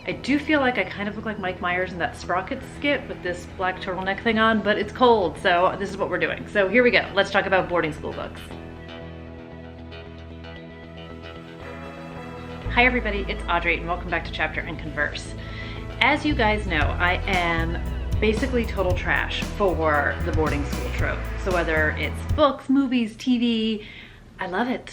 I do feel like I kind of look like Mike Myers in that Sprocket skit with this black turtleneck thing on, but it's cold, so this is what we're doing. So here we go. Let's talk about boarding school books. Hi everybody, it's Audrey and welcome back to Chapter and Converse. As you guys know, I am basically total trash for the boarding school trope. So whether it's books, movies, TV, I love it.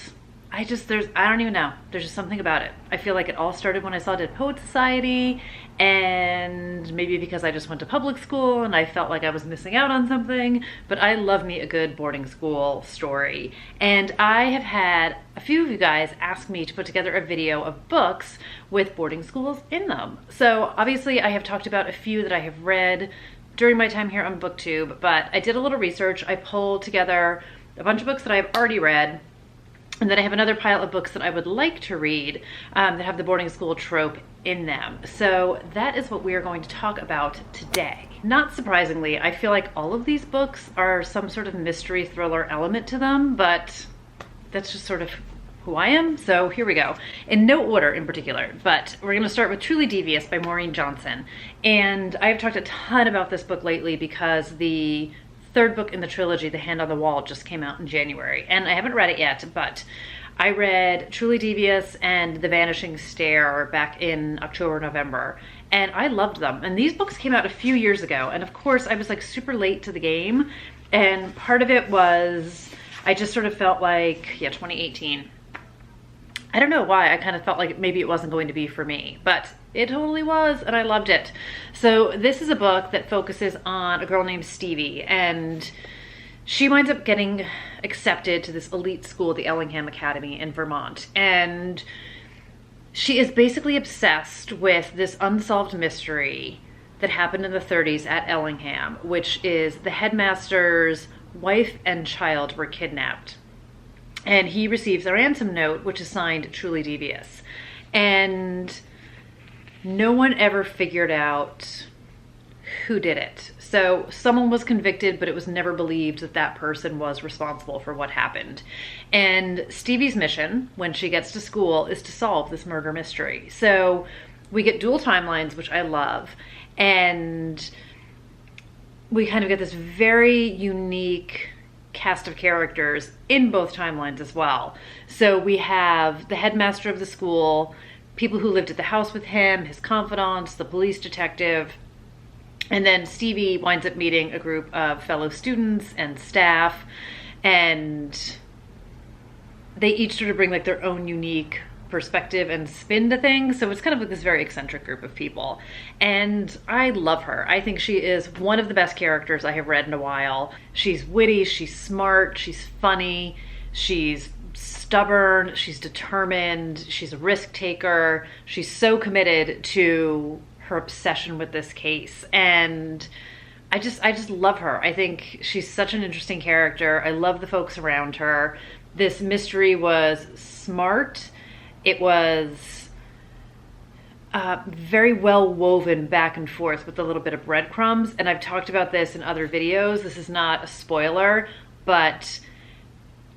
I don't even know. There's just something about it. I feel like it all started when I saw Dead Poet Society, and maybe because I just went to public school and I felt like I was missing out on something, but I love me a good boarding school story. And I have had a few of you guys ask me to put together a video of books with boarding schools in them. So obviously I have talked about a few that I have read during my time here on BookTube, but I did a little research. I pulled together a bunch of books that I've already read, and then I have another pile of books that I would like to read that have the boarding school trope in them. So that is what we are going to talk about today. Not surprisingly, I feel like all of these books are some sort of mystery thriller element to them, but that's just sort of who I am. So here we go. In no order in particular, but we're going to start with Truly Devious by Maureen Johnson. And I've talked a ton about this book lately because the third book in the trilogy, The Hand on the Wall, just came out in January, and I haven't read it yet, but I read Truly Devious and The Vanishing Stair back in October, November, and I loved them. And these books came out a few years ago, and of course I was like super late to the game, and part of it was I just sort of felt like, 2018. I don't know why, I kind of felt like maybe it wasn't going to be for me, but it totally was, and I loved it. So this is a book that focuses on a girl named Stevie, and she winds up getting accepted to this elite school, the Ellingham Academy in Vermont. And she is basically obsessed with this unsolved mystery that happened in the 30s at Ellingham, which is the headmaster's wife and child were kidnapped. And he receives a ransom note, which is signed Truly Devious. And no one ever figured out who did it. So someone was convicted, but it was never believed that that person was responsible for what happened. And Stevie's mission when she gets to school is to solve this murder mystery. So we get dual timelines, which I love. And we kind of get this very unique cast of characters in both timelines as well. So we have the headmaster of the school, people who lived at the house with him, his confidants, the police detective, and then Stevie winds up meeting a group of fellow students and staff, and they each sort of bring like their own unique perspective and spin to things. So it's kind of like this very eccentric group of people. And I love her. I think she is one of the best characters I have read in a while. She's witty, she's smart, she's funny, she's stubborn, she's determined, she's a risk taker. She's so committed to her obsession with this case. And I just love her. I think she's such an interesting character. I love the folks around her. This mystery was smart. It was very well woven back and forth with a little bit of breadcrumbs. And I've talked about this in other videos. This is not a spoiler, but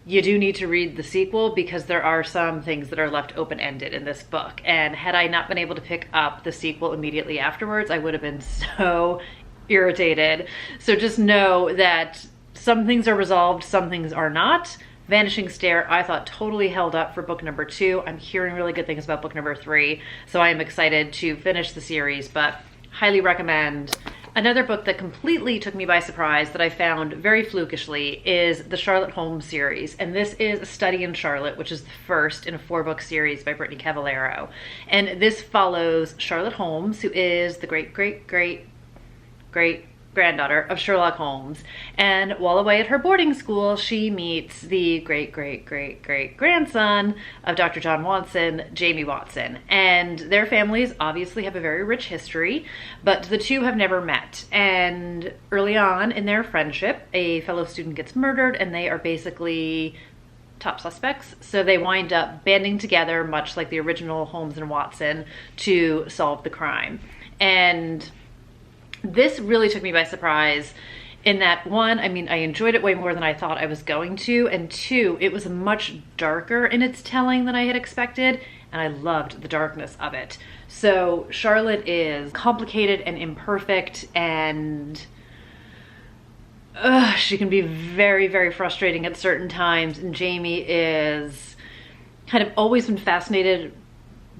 you do need to read the sequel because there are some things that are left open-ended in this book. And had I not been able to pick up the sequel immediately afterwards, I would have been so irritated. So just know that some things are resolved, some things are not. Vanishing Stair, I thought totally held up for book number 2. I'm hearing really good things about book number 3, so I am excited to finish the series, but highly recommend. Another book that completely took me by surprise that I found very flukishly is the Charlotte Holmes series. And this is A Study in Charlotte, which is the first in a 4-book series by Brittany Cavallaro. And this follows Charlotte Holmes, who is the great-great-great-granddaughter of Sherlock Holmes. And while away at her boarding school, she meets the great-great-great-great-grandson of Dr. John Watson, Jamie Watson. And their families obviously have a very rich history, but the two have never met. And early on in their friendship, a fellow student gets murdered, and they are basically top suspects. So they wind up banding together, much like the original Holmes and Watson, to solve the crime. And this really took me by surprise in that, one, I mean, I enjoyed it way more than I thought I was going to, and two, it was much darker in its telling than I had expected. and I loved the darkness of it. So Charlotte is complicated and imperfect, and she can be very, very frustrating at certain times, and Jamie is kind of always been fascinated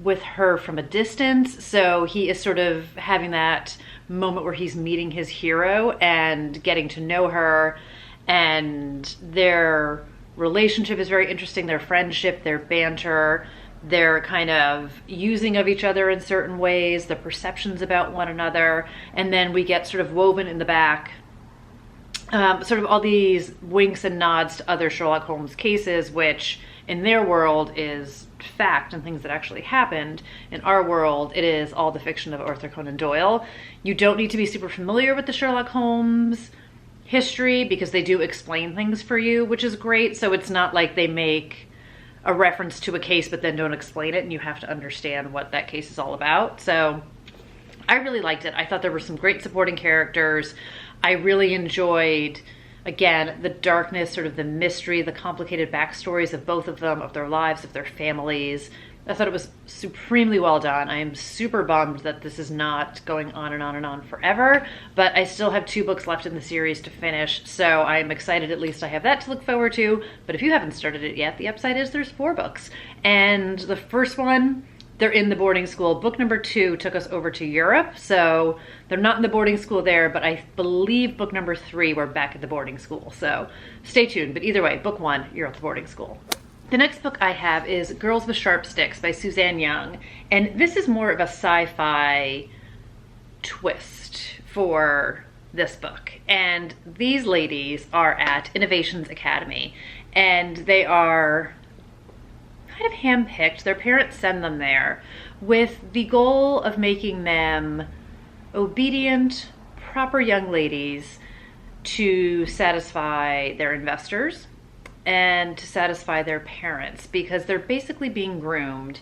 with her from a distance, so he is sort of having that moment where he's meeting his hero and getting to know her, and their relationship is very interesting, their friendship, their banter, their kind of using of each other in certain ways, the perceptions about one another, and then we get sort of woven in the back sort of all these winks and nods to other Sherlock Holmes cases, which in their world is fact and things that actually happened. In our world, it is all the fiction of Arthur Conan Doyle. You don't need to be super familiar with the Sherlock Holmes history because they do explain things for you, which is great. So it's not like they make a reference to a case but then don't explain it and you have to understand what that case is all about. So I really liked it. I thought there were some great supporting characters. I really enjoyed, again, the darkness, sort of the mystery, the complicated backstories of both of them, of their lives, of their families. I thought it was supremely well done. I am super bummed that this is not going on and on and on forever, but I still have 2 books left in the series to finish, so I'm excited at least I have that to look forward to. But if you haven't started it yet, the upside is there's 4 books. And the first one, they're in the boarding school. Book number 2 took us over to Europe, so they're not in the boarding school there, but I believe book number 3, we're back at the boarding school. So stay tuned, but either way, book 1, you're at the boarding school. The next book I have is Girls with Sharp Sticks by Suzanne Young, and this is more of a sci-fi twist for this book. And these ladies are at Innovations Academy, and they are kind of handpicked. Their parents send them there with the goal of making them obedient, proper young ladies to satisfy their investors and to satisfy their parents, because they're basically being groomed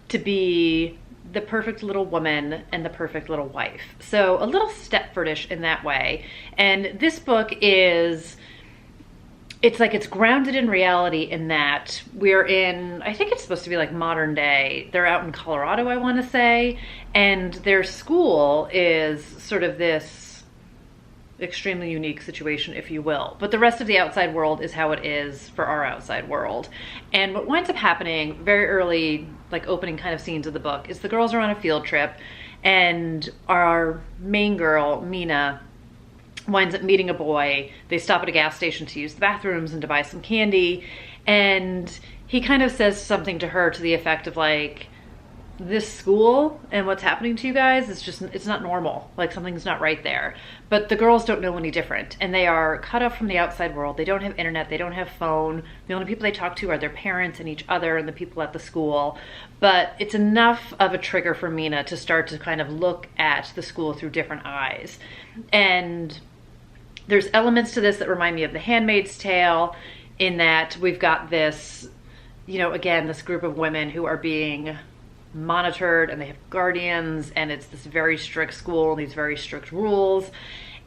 to be the perfect little woman and the perfect little wife. So a little Stepfordish in that way. And this book is, it's like it's grounded in reality in that we're in, I think it's supposed to be like modern day. They're out in Colorado, I want to say, and their school is sort of this extremely unique situation, if you will. But the rest of the outside world is how it is for our outside world. And what winds up happening very early, like opening kind of scenes of the book, is the girls are on a field trip, and our main girl, Mina, winds up meeting a boy. They stop at a gas station to use the bathrooms and to buy some candy, and he kind of says something to her to the effect of like, this school and what's happening to you guys is just, it's not normal. Like something's not right there. But the girls don't know any different, and they are cut off from the outside world. They don't have internet, they don't have phone. The only people they talk to are their parents and each other and the people at the school. But it's enough of a trigger for Mina to start to kind of look at the school through different eyes. And there's elements to this that remind me of The Handmaid's Tale, in that we've got this, you know, again, this group of women who are being monitored and they have guardians, and it's this very strict school and these very strict rules.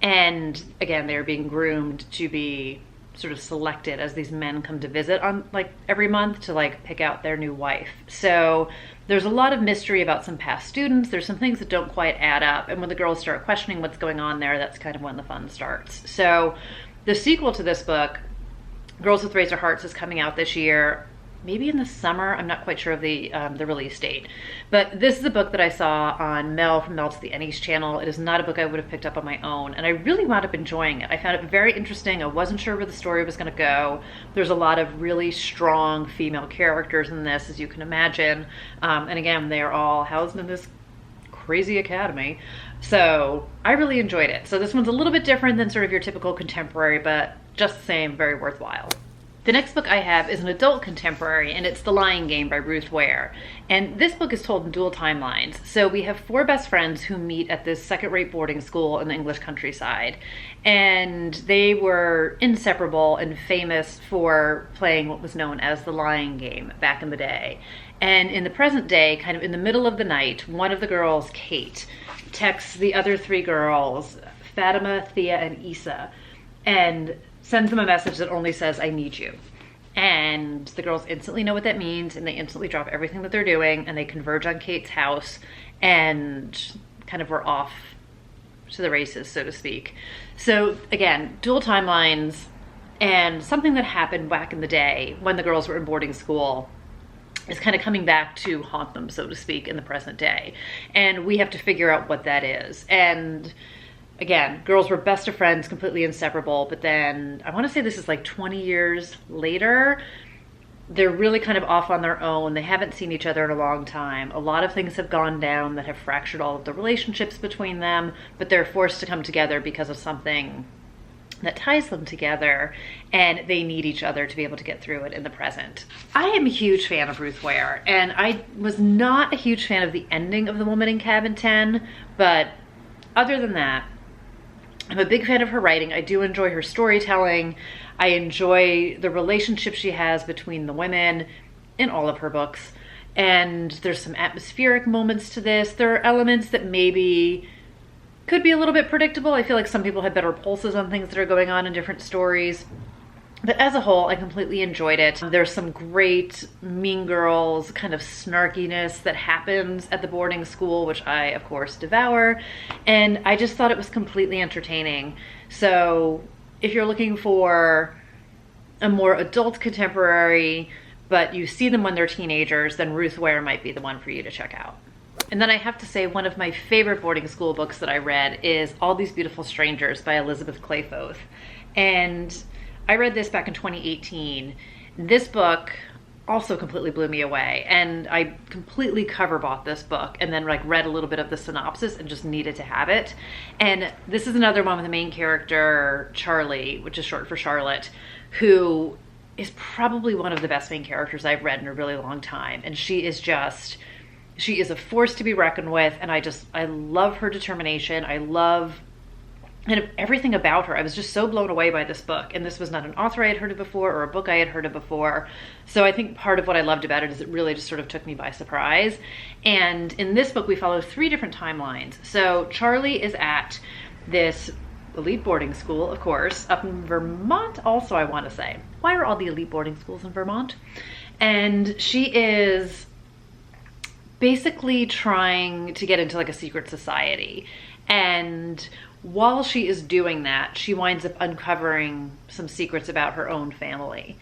And again, they're being groomed to be sort of selected as these men come to visit on like every month to like pick out their new wife. So there's a lot of mystery about some past students. There's some things that don't quite add up. And when the girls start questioning what's going on there, that's kind of when the fun starts. So the sequel to this book, Girls with Razor Hearts, is coming out this year. Maybe in the summer. I'm not quite sure of the release date. But this is a book that I saw on Mel from Mel to the Ennies channel. It is not a book I would have picked up on my own, and I really wound up enjoying it. I found it very interesting. I wasn't sure where the story was going to go. There's a lot of really strong female characters in this, as you can imagine. And again, they are all housed in this crazy academy. So I really enjoyed it. So this one's a little bit different than sort of your typical contemporary, but just the same, very worthwhile. The next book I have is an adult contemporary, and it's The Lying Game by Ruth Ware. And this book is told in dual timelines. So we have 4 best friends who meet at this second-rate boarding school in the English countryside. And they were inseparable and famous for playing what was known as the lying game back in the day. And in the present day, kind of in the middle of the night, one of the girls, Kate, texts the other 3 girls, Fatima, Thea, and Issa, and sends them a message that only says, "I need you." And the girls instantly know what that means, and they instantly drop everything that they're doing, and they converge on Kate's house, and kind of were off to the races, so to speak. So again, dual timelines, and something that happened back in the day when the girls were in boarding school is kind of coming back to haunt them, so to speak, in the present day. And we have to figure out what that is. And again, girls were best of friends, completely inseparable, but then I want to say this is like 20 years later, they're really kind of off on their own. They haven't seen each other in a long time. A lot of things have gone down that have fractured all of the relationships between them, but they're forced to come together because of something that ties them together, and they need each other to be able to get through it in the present. I am a huge fan of Ruth Ware, and I was not a huge fan of the ending of The Woman in Cabin 10, but other than that, I'm a big fan of her writing. I do enjoy her storytelling. I enjoy the relationship she has between the women in all of her books, and there's some atmospheric moments to this. There are elements that maybe could be a little bit predictable. I feel like some people have better pulses on things that are going on in different stories. But as a whole, I completely enjoyed it. There's some great Mean Girls kind of snarkiness that happens at the boarding school, which I, of course, devour. And I just thought it was completely entertaining. So if you're looking for a more adult contemporary, but you see them when they're teenagers, then Ruth Ware might be the one for you to check out. And then I have to say, one of my favorite boarding school books that I read is All These Beautiful Strangers by Elizabeth Clayforth. And I read this back in 2018. This book also completely blew me away. And I completely cover bought this book and then like read a little bit of the synopsis and just needed to have it. And this is another one with the main character, Charlie, which is short for Charlotte, who is probably one of the best main characters I've read in a really long time. And she is a force to be reckoned with, and I love her determination. I love kind of everything about her. I was just so blown away by this book, and this was not an author I had heard of before or a book I had heard of before. So I think part of what I loved about it is it really just sort of took me by surprise. And in this book, we follow 3 different timelines. So Charlie is at this elite boarding school, of course, up in Vermont also, I want to say. Why are all the elite boarding schools in Vermont? And she is basically trying to get into like a secret society. And while she is doing that, she winds up uncovering some secrets about her own family.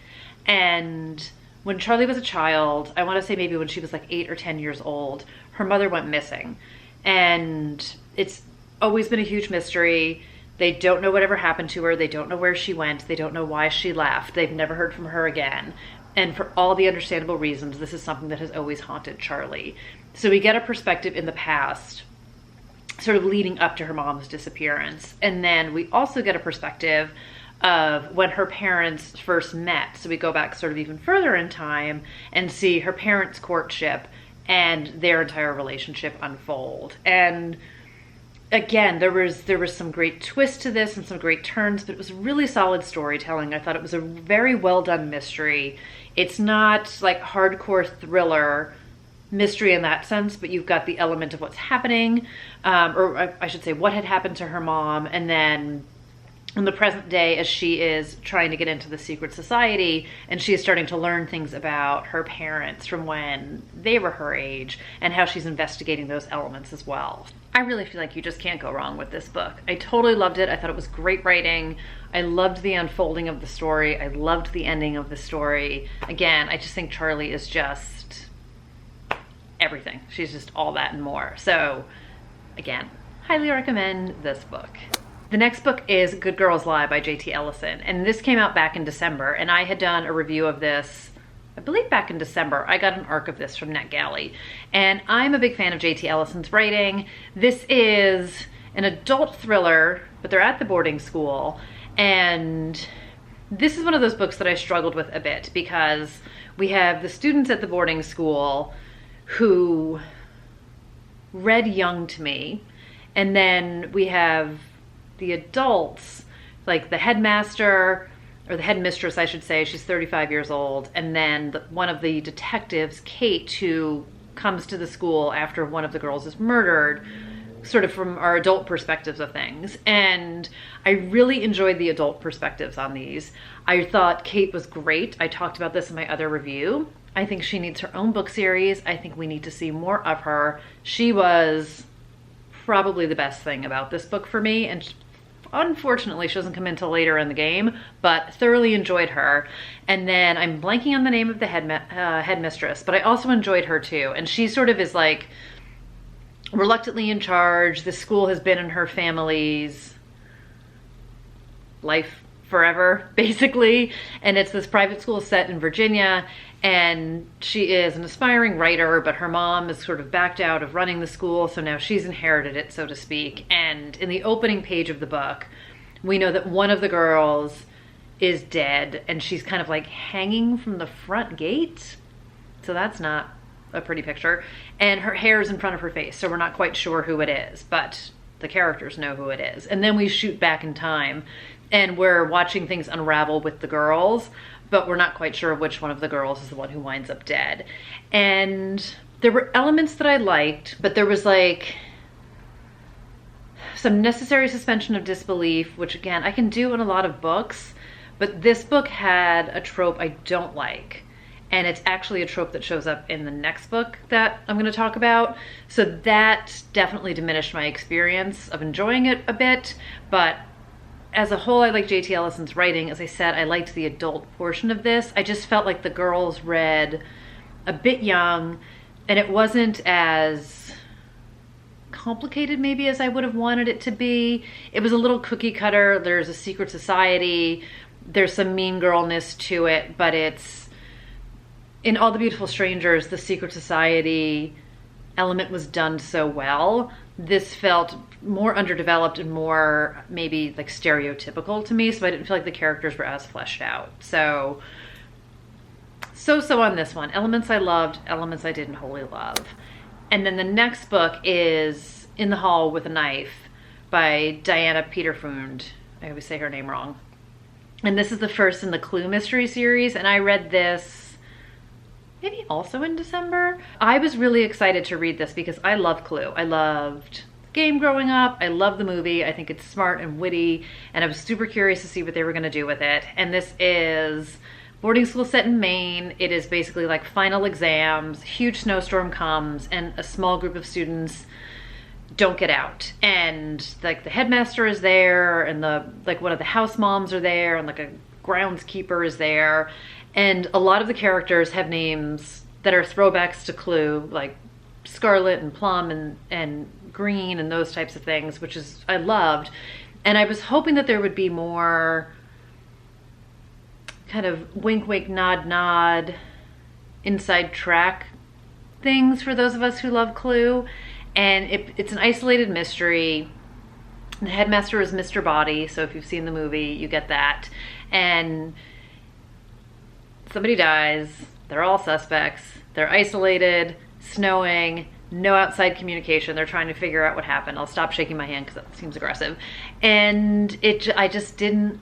And when Charlie was a child, I want to say maybe when she was like 8 or 10 years old, her mother went missing. And it's always been a huge mystery. They don't know whatever happened to her. They don't know where she went. They don't know why she left. They've never heard from her again. And for all the understandable reasons, this is something that has always haunted Charlie. So we get a perspective in the past, sort of leading up to her mom's disappearance. And then we also get a perspective of when her parents first met. So we go back sort of even further in time and see her parents' courtship and their entire relationship unfold. And again, there was some great twists to this and some great turns, but it was really solid storytelling. I thought it was a very well done mystery. It's not like hardcore thriller mystery in that sense, but you've got the element of what's happening, or I should say what had happened to her mom, and then in the present day as she is trying to get into the secret society and she is starting to learn things about her parents from when they were her age and how she's investigating those elements as well. I really feel like you just can't go wrong with this book. I totally loved it. I thought it was great writing. I loved the unfolding of the story. I loved the ending of the story. Again, I just think Charlie is just everything. She's just all that and more. So again, highly recommend this book. The next book is Good Girls Lie by J.T. Ellison, and this came out back in December, and I had done a review of this, I believe back in December. I got an arc of this from NetGalley, and I'm a big fan of J.T. Ellison's writing. This is an adult thriller, but they're at the boarding school, and this is one of those books that I struggled with a bit because we have the students at the boarding school who read young to me, and then we have the adults, like the headmaster, or the headmistress, I should say, she's 35 years old, and then one of the detectives, Kate, who comes to the school after one of the girls is murdered, sort of from our adult perspectives of things. And I really enjoyed the adult perspectives on these. I thought Kate was great. I talked about this in my other review. I think she needs her own book series. I think we need to see more of her. She was probably the best thing about this book for me, and unfortunately she doesn't come in till later in the game, but thoroughly enjoyed her. And then I'm blanking on the name of the headmistress, but I also enjoyed her too. And she sort of is like reluctantly in charge. The school has been in her family's life forever, basically, and it's this private school set in Virginia, and she is an aspiring writer, but her mom is sort of backed out of running the school, so now she's inherited it, so to speak. And in the opening page of the book, we know that one of the girls is dead, and she's kind of like hanging from the front gate, so that's not a pretty picture, and her hair is in front of her face, so we're not quite sure who it is, but the characters know who it is. And then we shoot back in time, and we're watching things unravel with the girls, but we're not quite sure which one of the girls is the one who winds up dead. And there were elements that I liked, but there was like some necessary suspension of disbelief, which again, I can do in a lot of books, but this book had a trope I don't like. And it's actually a trope that shows up in the next book that I'm gonna talk about. So that definitely diminished my experience of enjoying it a bit, but as a whole, I like J.T. Ellison's writing. As I said, I liked the adult portion of this. I just felt like the girls read a bit young, and it wasn't as complicated maybe as I would have wanted it to be. It was a little cookie cutter. There's a secret society. There's some mean girlness to it, but it's, in All the Beautiful Strangers, the secret society element was done so well. This felt more underdeveloped and more maybe like stereotypical to me, so I didn't feel like the characters were as fleshed out. So on this one. Elements I loved, elements I didn't wholly love. And then the next book is In the Hall with a Knife by Diana Peterfund. I always say her name wrong. And this is the first in the Clue mystery series, and I read this maybe also in December. I was really excited to read this because I love Clue. I loved the game growing up. I love the movie. I think it's smart and witty, and I was super curious to see what they were gonna do with it. And this is boarding school set in Maine. It is basically like final exams, huge snowstorm comes, and a small group of students don't get out. And like the headmaster is there, and like one of the house moms are there, and like a groundskeeper is there. And a lot of the characters have names that are throwbacks to Clue, like Scarlet and Plum and Green and those types of things, which is, I loved. And I was hoping that there would be more kind of wink, wink, nod, nod, inside track things for those of us who love Clue. And it's an isolated mystery. The headmaster is Mr. Body, so if you've seen the movie, you get that. And somebody dies, they're all suspects, they're isolated, snowing, no outside communication, they're trying to figure out what happened. I'll stop shaking my hand because that seems aggressive. And I didn't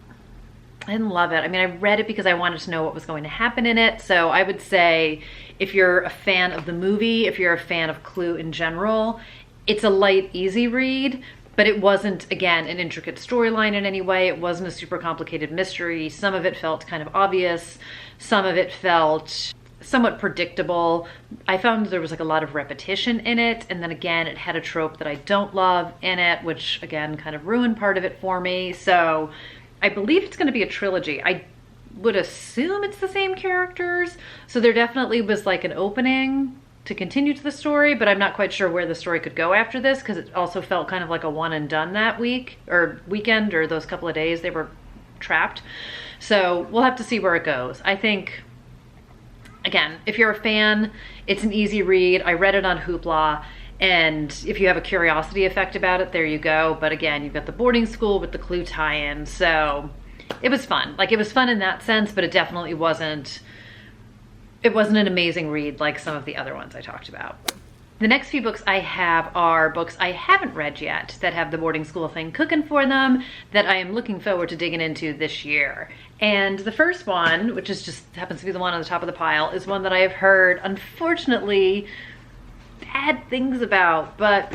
love it. I mean, I read it because I wanted to know what was going to happen in it. So I would say if you're a fan of the movie, if you're a fan of Clue in general, it's a light, easy read, but it wasn't, again, an intricate storyline in any way. It wasn't a super complicated mystery. Some of it felt kind of obvious. Some of it felt somewhat predictable. I found there was like a lot of repetition in it. And then again, it had a trope that I don't love in it, which again, kind of ruined part of it for me. So I believe it's gonna be a trilogy. I would assume it's the same characters. So there definitely was like an opening to continue to the story, but I'm not quite sure where the story could go after this, because it also felt kind of like a one and done that week or weekend, or those couple of days they were trapped. So we'll have to see where it goes. I think, again, if you're a fan, it's an easy read. I read it on Hoopla, and if you have a curiosity effect about it, there you go. But again, you've got the boarding school with the Clue tie-in, so it was fun. Like, it was fun in that sense, but it definitely wasn't an amazing read like some of the other ones I talked about. The next few books I have are books I haven't read yet that have the boarding school thing cooking for them that I am looking forward to digging into this year. And the first one, which is just happens to be the one on the top of the pile, is one that I have heard, unfortunately, bad things about, but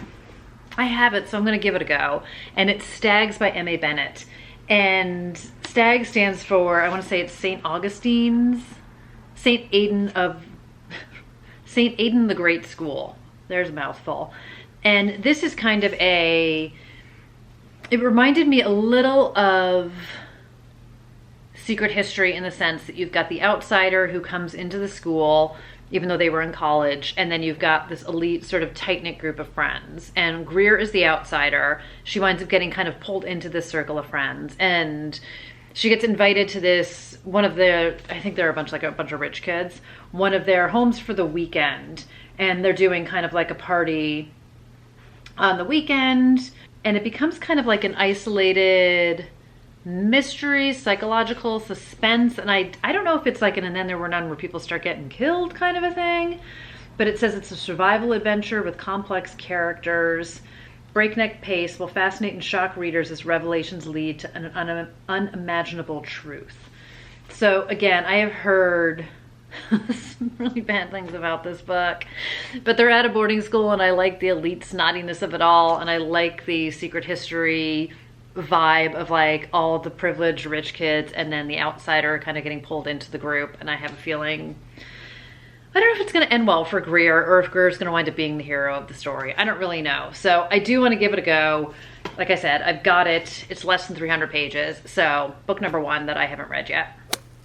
I have it, so I'm going to give it a go. And it's Stags by M.A. Bennett. And STAG stands for, I want to say it's St. Augustine's, St. Aidan the Great School. There's a mouthful. And this is kind of it reminded me a little of Secret History in the sense that you've got the outsider who comes into the school, even though they were in college, and then you've got this elite sort of tight-knit group of friends. And Greer is the outsider. She winds up getting kind of pulled into this circle of friends, and she gets invited to this, one of the, I think they're a bunch of rich kids, one of their homes for the weekend, and they're doing kind of like a party on the weekend, and it becomes kind of like an isolated mystery, psychological suspense, and I don't know if it's like an and then there were none where people start getting killed kind of a thing, but it says it's a survival adventure with complex characters, breakneck pace will fascinate and shock readers as revelations lead to an unimaginable truth. So again, I have heard some really bad things about this book, but they're at a boarding school, and I like the elite snottiness of it all, and I like the Secret History vibe of like all the privileged rich kids and then the outsider kind of getting pulled into the group. And I have a feeling, I don't know if it's going to end well for Greer, or if Greer's going to wind up being the hero of the story. I don't really know. So I do want to give it a go. Like I said, I've got it. It's less than 300 pages. So book number 1 that I haven't read yet.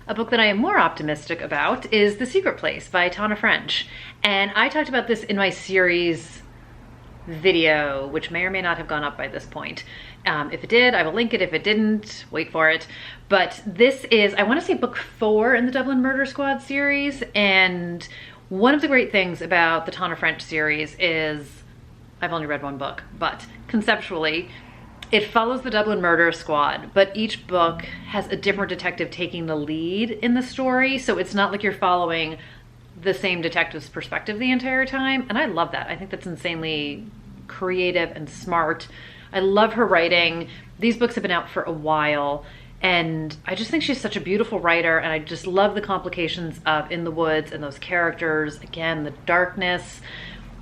A book that I am more optimistic about is The Secret Place by Tana French. And I talked about this in my series video, which may or may not have gone up by this point. If it did, I will link it. If it didn't, wait for it. But this is, I want to say, book 4 in the Dublin Murder Squad series. And one of the great things about the Tana French series is, I've only read one book, but conceptually, it follows the Dublin Murder Squad, but each book has a different detective taking the lead in the story. So it's not like you're following the same detective's perspective the entire time. And I love that. I think that's insanely creative and smart. I love her writing. These books have been out for a while, and I just think she's such a beautiful writer, and I just love the complications of In the Woods and those characters. Again, the darkness.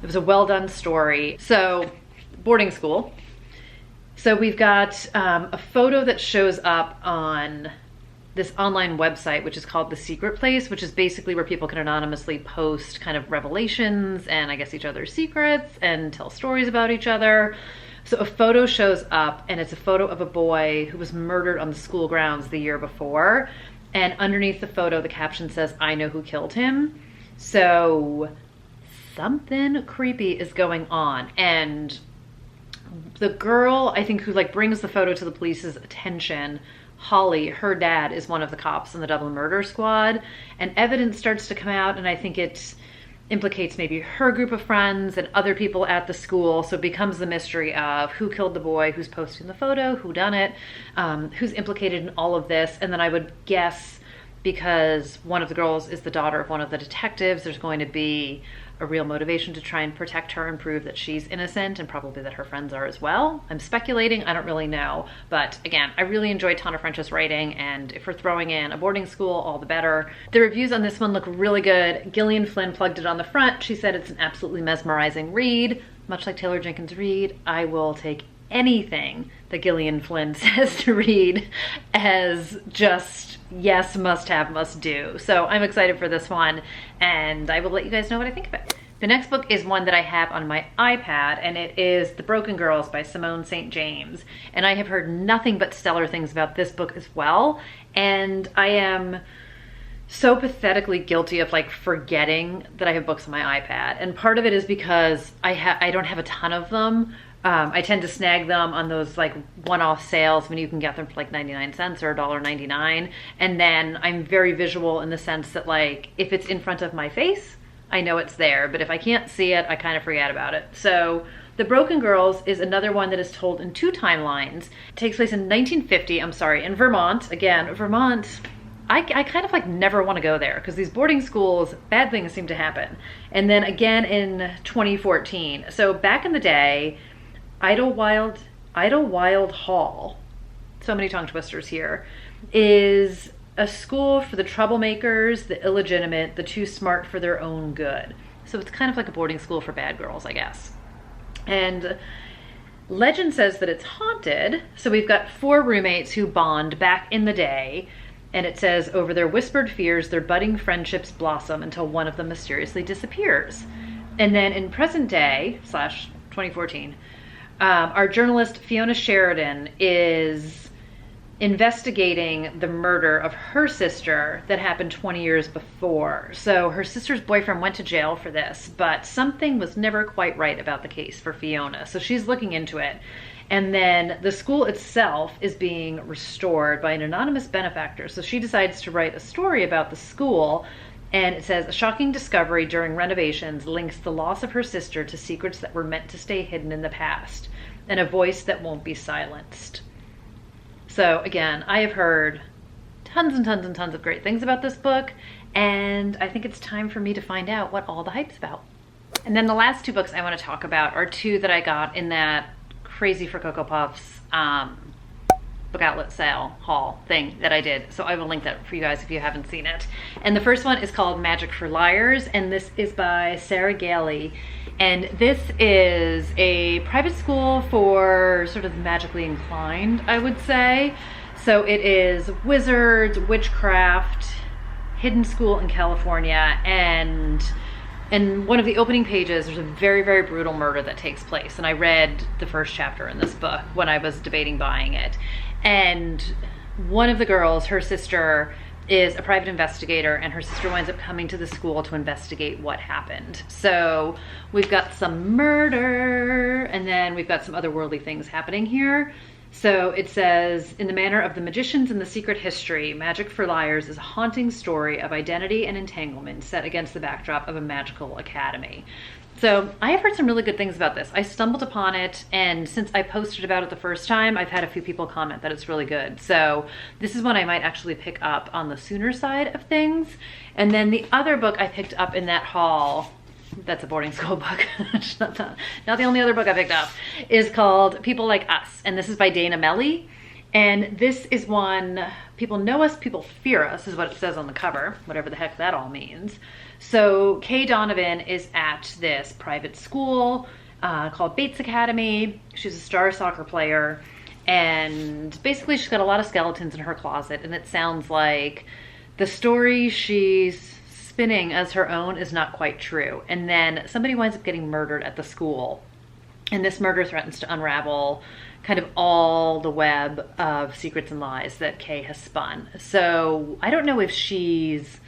It was a well done story. So, boarding school. So we've got a photo that shows up on this online website, which is called The Secret Place, which is basically where people can anonymously post kind of revelations and I guess each other's secrets and tell stories about each other. So a photo shows up, and it's a photo of a boy who was murdered on the school grounds the year before. And underneath the photo, the caption says, "I know who killed him." So something creepy is going on. And the girl, I think, who like brings the photo to the police's attention, Holly, her dad is one of the cops in the Dublin Murder Squad, and evidence starts to come out, and I think it implicates maybe her group of friends and other people at the school. So it becomes the mystery of who killed the boy, who's posting the photo, who done it, who's implicated in all of this. And then I would guess, because one of the girls is the daughter of one of the detectives, there's going to be a real motivation to try and protect her and prove that she's innocent, and probably that her friends are as well. I'm speculating, I don't really know. But again, I really enjoyed Tana French's writing, and if we're throwing in a boarding school, all the better. The reviews on this one look really good. Gillian Flynn plugged it on the front. She said it's an absolutely mesmerizing read. Much like Taylor Jenkins Reid, I will take anything that Gillian Flynn says to read as just yes, must have, must do. So I'm excited for this one, and I will let you guys know what I think of it. The next book is one that I have on my iPad, and it is The Broken Girls by Simone St. James. And I have heard nothing but stellar things about this book as well. And I am so pathetically guilty of like forgetting that I have books on my iPad. And part of it is because I don't have a ton of them. I tend to snag them on those like one-off sales when you can get them for like 99 cents or $1.99. And then I'm very visual in the sense that like if it's in front of my face, I know it's there, but if I can't see it, I kind of forget about it. So The Broken Girls is another one that is told in 2 timelines. It takes place in 1950, in Vermont. Again, Vermont, I kind of like never want to go there because these boarding schools, bad things seem to happen. And then again in 2014. So back in the day, Idlewild Hall, so many tongue twisters here, is a school for the troublemakers, the illegitimate, the too smart for their own good. So it's kind of like a boarding school for bad girls, I guess. And Legend says that it's haunted. So we've got 4 roommates who bond back in the day. And it says, over their whispered fears, their budding friendships blossom until one of them mysteriously disappears. And then in present day, / 2014, our journalist Fiona Sheridan is investigating the murder of her sister that happened 20 years before. So her sister's boyfriend went to jail for this, but something was never quite right about the case for Fiona. So she's looking into it. And then the school itself is being restored by an anonymous benefactor. So she decides to write a story about the school. And it says, a shocking discovery during renovations links the loss of her sister to secrets that were meant to stay hidden in the past, and a voice that won't be silenced. So again, I have heard tons and tons and tons of great things about this book, and I think it's time for me to find out what all the hype's about. And then the last 2 books I want to talk about are 2 that I got in that Crazy for Cocoa Puffs book outlet sale haul thing that I did. So I will link that for you guys if you haven't seen it. And the first one is called Magic for Liars, and this is by Sarah Gailey. And this is a private school for sort of magically inclined, I would say. So it is wizards, witchcraft, hidden school in California, and in one of the opening pages, there's a very, very brutal murder that takes place. And I read the first chapter in this book when I was debating buying it. And one of the girls, her sister, is a private investigator, and her sister winds up coming to the school to investigate what happened. So we've got some murder, and then we've got some otherworldly things happening here. So it says, in the manner of the magicians in the secret history, Magic for Liars is a haunting story of identity and entanglement set against the backdrop of a magical academy. So I have heard some really good things about this. I stumbled upon it, and since I posted about it the first time, I've had a few people comment that it's really good. So this is one I might actually pick up on the sooner side of things. And then the other book I picked up in that haul, that's a boarding school book, not the only other book I picked up, is called People Like Us. And this is by Dana Melly. And this is one, people know us, people fear us, is what it says on the cover, whatever the heck that all means. So Kay Donovan is at this private school called Bates Academy. She's a star soccer player. And basically she's got a lot of skeletons in her closet. And it sounds like the story she's spinning as her own is not quite true. And then somebody winds up getting murdered at the school. And this murder threatens to unravel kind of all the web of secrets and lies that Kay has spun. So I don't know if she's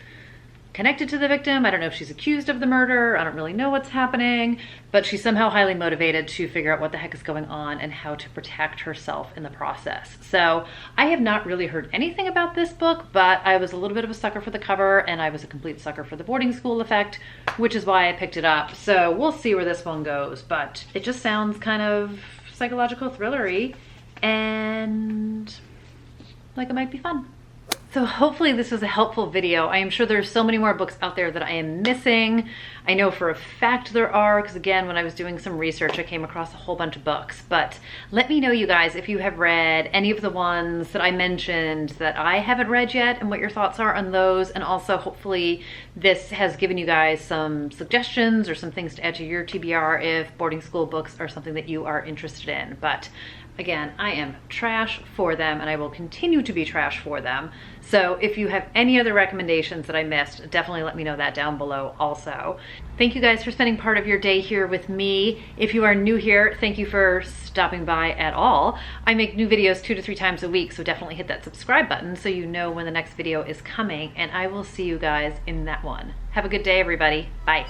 connected to the victim. I don't know if she's accused of the murder. I don't really know what's happening, but she's somehow highly motivated to figure out what the heck is going on and how to protect herself in the process. So I have not really heard anything about this book, but I was a little bit of a sucker for the cover, and I was a complete sucker for the boarding school effect, which is why I picked it up. So we'll see where this one goes, but it just sounds kind of psychological thrillery and like it might be fun. So hopefully this was a helpful video. I am sure there's so many more books out there that I am missing. I know for a fact there are, because again, when I was doing some research, I came across a whole bunch of books. But let me know, you guys, if you have read any of the ones that I mentioned that I haven't read yet, and what your thoughts are on those. And also, hopefully this has given you guys some suggestions or some things to add to your TBR if boarding school books are something that you are interested in. But again, I am trash for them, and I will continue to be trash for them. So if you have any other recommendations that I missed, definitely let me know that down below also. Thank you guys for spending part of your day here with me. If you are new here, thank you for stopping by at all. I make new videos 2 to 3 times a week, so definitely hit that subscribe button so you know when the next video is coming, and I will see you guys in that one. Have a good day, everybody. Bye.